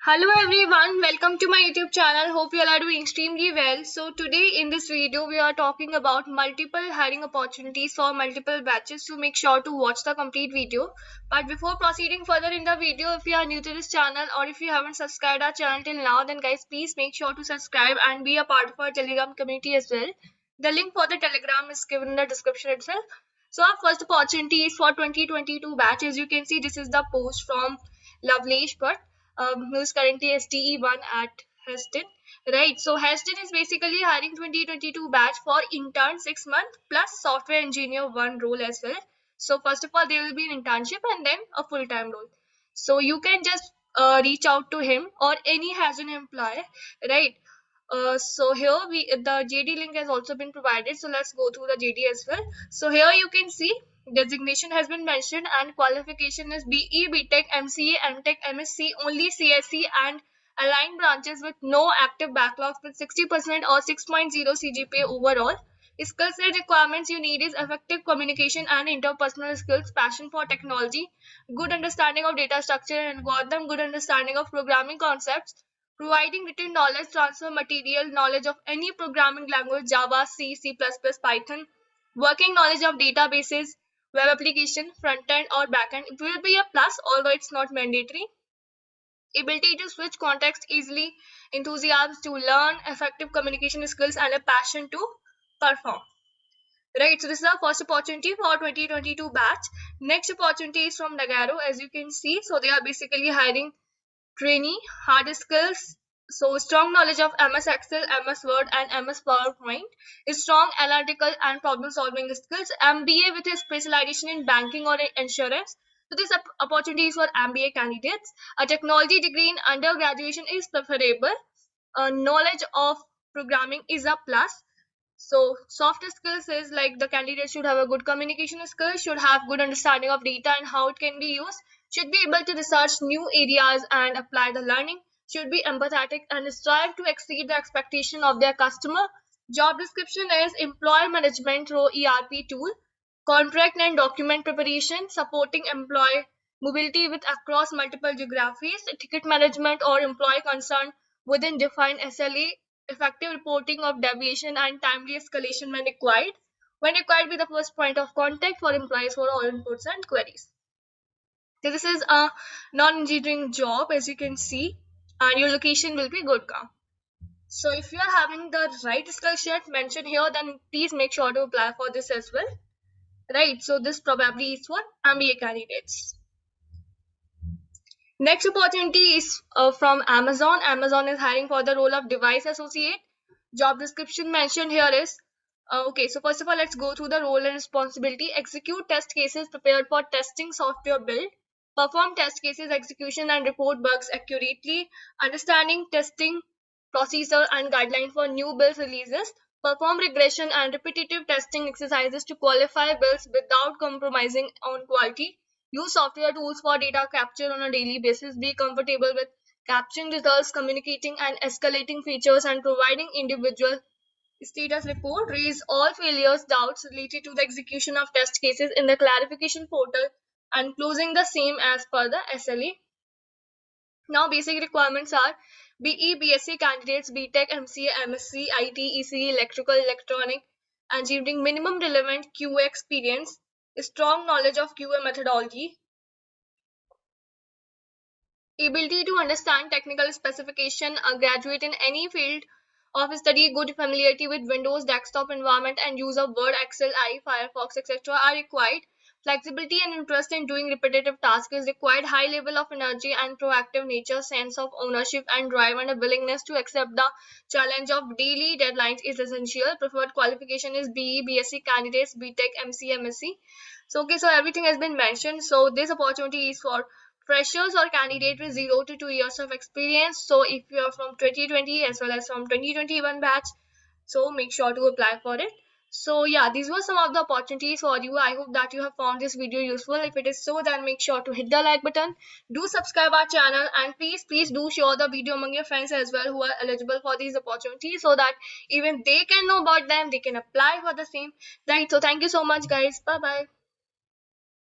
Hello everyone, welcome to my YouTube channel. Hope you all are doing extremely well. So today in this video we are talking about multiple hiring opportunities for multiple batches, so make sure to watch the complete video. But before proceeding further in the video, if you are new to this channel or if you haven't subscribed our channel till now, then guys please make sure to subscribe and be a part of our Telegram community as well. The link for the Telegram is given in the description itself. So our first opportunity is for 2022 batch. As you can see, this is the post from Lavlesh Bhatt, who is currently STE1 at Heston. Right, so Heston is basically hiring 2022 batch for intern 6 months plus software engineer 1 role as well. So first of all, there will be an internship and then a full-time role. So you can just reach out to him or any Heston employee, right? So here the JD link has also been provided. So let's go through the JD as well. So here you can see designation has been mentioned and qualification is BE, BTech, MCA, MTech, MSc, only CSE and aligned branches with no active backlogs with 60% or 6.0 CGPA overall. Skill set requirements you need is effective communication and interpersonal skills, passion for technology, good understanding of data structure and algorithm, good understanding of programming concepts, providing written knowledge transfer material, knowledge of any programming language, Java, C, C++, Python, working knowledge of databases, web application, front end or back end. It will be a plus, although it's not mandatory. Ability to switch context easily, enthusiasm to learn, effective communication skills, and a passion to perform. Right, so this is our first opportunity for 2022 batch. Next opportunity is from Nagarro, as you can see. So they are basically hiring trainee, hard skills, so strong knowledge of MS Excel, MS Word and MS PowerPoint, strong analytical and problem solving skills, MBA with a specialization in banking or insurance. So this opportunity is for MBA candidates. A technology degree in undergraduation is preferable. Knowledge of programming is a plus. So soft skills is like the candidate should have a good communication skills, should have good understanding of data and how it can be used, should be able to research new areas and apply the learning, should be empathetic and strive to exceed the expectation of their customer. Job description is employee management through ERP tool, contract and document preparation, supporting employee mobility with across multiple geographies, ticket management or employee concern within defined SLA, effective reporting of deviation and timely escalation when required. When required, be the first point of contact for employees for all inputs and queries. So this is a non-engineering job, as you can see, and your location will be Gurgaon. So if you are having the right skill set mentioned here, then please make sure to apply for this as well. Right, so this probably is for MBA candidates. Next opportunity is from Amazon. Amazon is hiring for the role of device associate. Job description mentioned here is okay. So first of all, let's go through the role and responsibility. Execute test cases prepared for testing software build. Perform test cases execution and report bugs accurately. Understanding testing procedure and guideline for new build releases. Perform regression and repetitive testing exercises to qualify builds without compromising on quality. Use software tools for data capture on a daily basis. Be comfortable with capturing results, communicating and escalating features, and providing individual status report. Raise all failures, doubts related to the execution of test cases in the clarification portal and closing the same as per the SLA. Now, basic requirements are BE, BSc candidates, BTech, MCA, MSc, IT, ECE, electrical, electronic, engineering, minimum relevant QA experience, strong knowledge of QA methodology, ability to understand technical specification, a graduate in any field of study, good familiarity with Windows desktop environment and use of Word, Excel, Firefox, etc. are required. Flexibility and interest in doing repetitive tasks is required. High level of energy and proactive nature, sense of ownership and drive, and a willingness to accept the challenge of daily deadlines is essential. Preferred qualification is BE, BSc candidates, BTech, MC, MSc. So okay, so everything has been mentioned. So this opportunity is for freshers or candidate with 0 to 2 years of experience. So if you are from 2020 as well as from 2021 batch, so make sure to apply for it. So yeah, these were some of the opportunities for you. I hope that you have found this video useful. If it is so, then make sure to hit the like button. Do subscribe our channel and please do share the video among your friends as well who are eligible for these opportunities, so that even they can know about them, they can apply for the same. Right, so thank you so much guys. Bye bye.